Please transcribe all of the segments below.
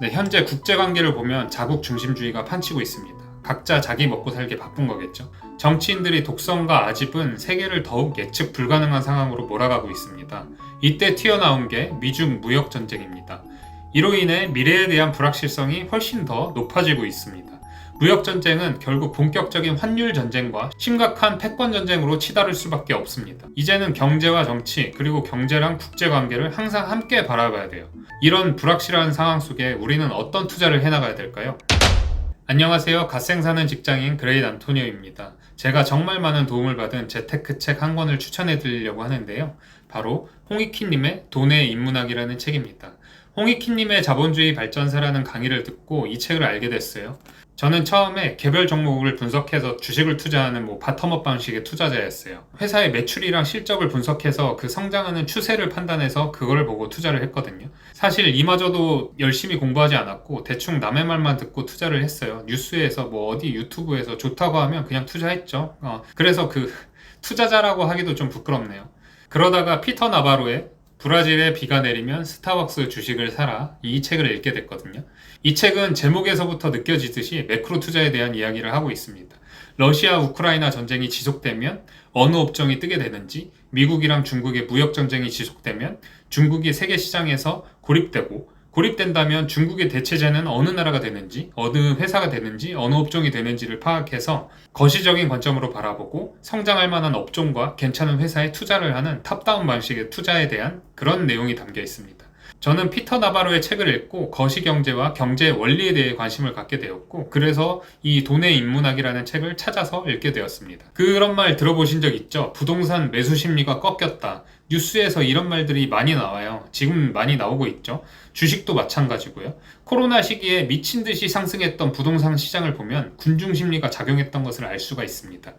네, 현재 국제관계를 보면 자국 중심주의가 판치고 있습니다. 각자 자기 먹고 살기 바쁜 거겠죠. 정치인들이 독선과 아집은 세계를 더욱 예측 불가능한 상황으로 몰아가고 있습니다. 이때 튀어나온 게 미중 무역 전쟁입니다. 이로 인해 미래에 대한 불확실성이 훨씬 더 높아지고 있습니다. 무역 전쟁은 결국 본격적인 환율 전쟁과 심각한 패권 전쟁으로 치달을 수밖에 없습니다. 이제는 경제와 정치 그리고 경제랑 국제 관계를 항상 함께 바라봐야 돼요. 이런 불확실한 상황 속에 우리는 어떤 투자를 해나가야 될까요? 안녕하세요. 갓생 사는 직장인 그레이트 안토니오입니다. 제가 정말 많은 도움을 받은 재테크 책 한 권을 추천해 드리려고 하는데요. 바로 홍익희님의 돈의 인문학이라는 책입니다. 홍익희님의 자본주의 발전사라는 강의를 듣고 이 책을 알게 됐어요. 저는 처음에 개별 종목을 분석해서 주식을 투자하는 바텀업 방식의 투자자였어요. 회사의 매출이랑 실적을 분석해서 그 성장하는 추세를 판단해서 그걸 보고 투자를 했거든요. 사실 이마저도 열심히 공부하지 않았고 대충 남의 말만 듣고 투자를 했어요. 뉴스에서 어디 유튜브에서 좋다고 하면 그냥 투자했죠. 그래서 그 투자자라고 하기도 좀 부끄럽네요. 그러다가 피터 나바로의 브라질에 비가 내리면 스타벅스 주식을 사라, 이 책을 읽게 됐거든요. 이 책은 제목에서부터 느껴지듯이 매크로 투자에 대한 이야기를 하고 있습니다. 러시아 우크라이나 전쟁이 지속되면 어느 업종이 뜨게 되는지, 미국이랑 중국의 무역 전쟁이 지속되면 중국이 세계 시장에서 고립된다면 중국의 대체제는 어느 나라가 되는지, 어느 회사가 되는지, 어느 업종이 되는지를 파악해서 거시적인 관점으로 바라보고 성장할 만한 업종과 괜찮은 회사에 투자를 하는 탑다운 방식의 투자에 대한 그런 내용이 담겨 있습니다. 저는 피터 나바로의 책을 읽고 거시경제와 경제의 원리에 대해 관심을 갖게 되었고, 그래서 이 돈의 인문학이라는 책을 찾아서 읽게 되었습니다. 그런 말 들어보신 적 있죠? 부동산 매수 심리가 꺾였다. 뉴스에서 이런 말들이 많이 나와요. 지금 많이 나오고 있죠. 주식도 마찬가지고요. 코로나 시기에 미친 듯이 상승했던 부동산 시장을 보면 군중 심리가 작용했던 것을 알 수가 있습니다.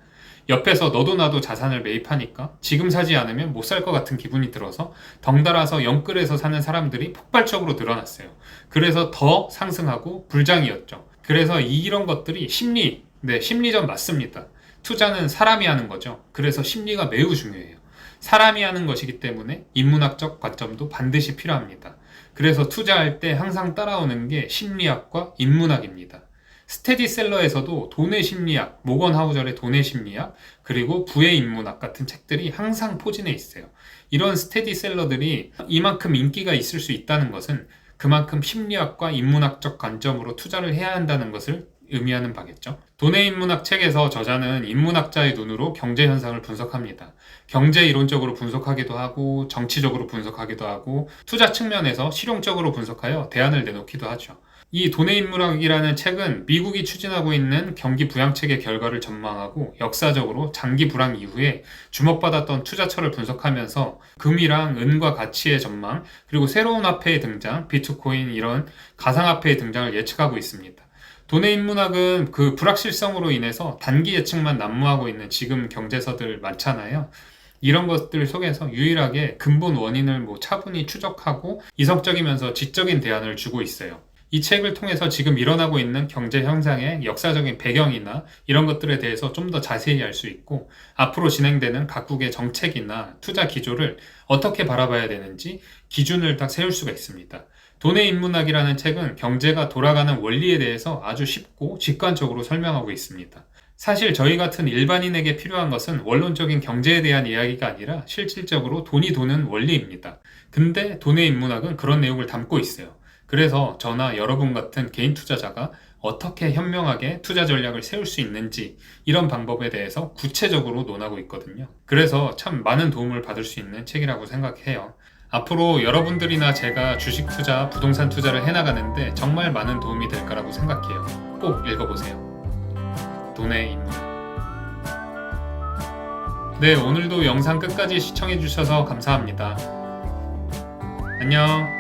옆에서 너도 나도 자산을 매입하니까 지금 사지 않으면 못 살 것 같은 기분이 들어서 덩달아서 영끌에서 사는 사람들이 폭발적으로 늘어났어요. 그래서 더 상승하고 불장이었죠. 그래서 이런 것들이 심리전 맞습니다. 투자는 사람이 하는 거죠. 그래서 심리가 매우 중요해요. 사람이 하는 것이기 때문에 인문학적 관점도 반드시 필요합니다. 그래서 투자할 때 항상 따라오는 게 심리학과 인문학입니다. 스테디셀러에서도 돈의 심리학, 모건 하우절의 돈의 심리학, 그리고 부의 인문학 같은 책들이 항상 포진해 있어요. 이런 스테디셀러들이 이만큼 인기가 있을 수 있다는 것은 그만큼 심리학과 인문학적 관점으로 투자를 해야 한다는 것을 의미하는 바겠죠. 돈의 인문학 책에서 저자는 인문학자의 눈으로 경제 현상을 분석합니다. 경제 이론적으로 분석하기도 하고 정치적으로 분석하기도 하고 투자 측면에서 실용적으로 분석하여 대안을 내놓기도 하죠. 이 돈의 인문학이라는 책은 미국이 추진하고 있는 경기 부양책의 결과를 전망하고 역사적으로 장기 불황 이후에 주목받았던 투자처를 분석하면서 금이랑 은과 가치의 전망, 그리고 새로운 화폐의 등장, 비트코인 이런 가상화폐의 등장을 예측하고 있습니다. 돈의 인문학은 그 불확실성으로 인해서 단기 예측만 난무하고 있는 지금 경제서들 많잖아요. 이런 것들 속에서 유일하게 근본 원인을 차분히 추적하고 이성적이면서 지적인 대안을 주고 있어요. 이 책을 통해서 지금 일어나고 있는 경제 현상의 역사적인 배경이나 이런 것들에 대해서 좀 더 자세히 알 수 있고, 앞으로 진행되는 각국의 정책이나 투자 기조를 어떻게 바라봐야 되는지 기준을 딱 세울 수가 있습니다. 돈의 인문학이라는 책은 경제가 돌아가는 원리에 대해서 아주 쉽고 직관적으로 설명하고 있습니다. 사실 저희 같은 일반인에게 필요한 것은 원론적인 경제에 대한 이야기가 아니라 실질적으로 돈이 도는 원리입니다. 근데 돈의 인문학은 그런 내용을 담고 있어요. 그래서 저나 여러분 같은 개인 투자자가 어떻게 현명하게 투자 전략을 세울 수 있는지 이런 방법에 대해서 구체적으로 논하고 있거든요. 그래서 참 많은 도움을 받을 수 있는 책이라고 생각해요. 앞으로 여러분들이나 제가 주식 투자, 부동산 투자를 해나가는데 정말 많은 도움이 될 거라고 생각해요. 꼭 읽어보세요. 돈의 인문학. 네, 오늘도 영상 끝까지 시청해주셔서 감사합니다. 안녕.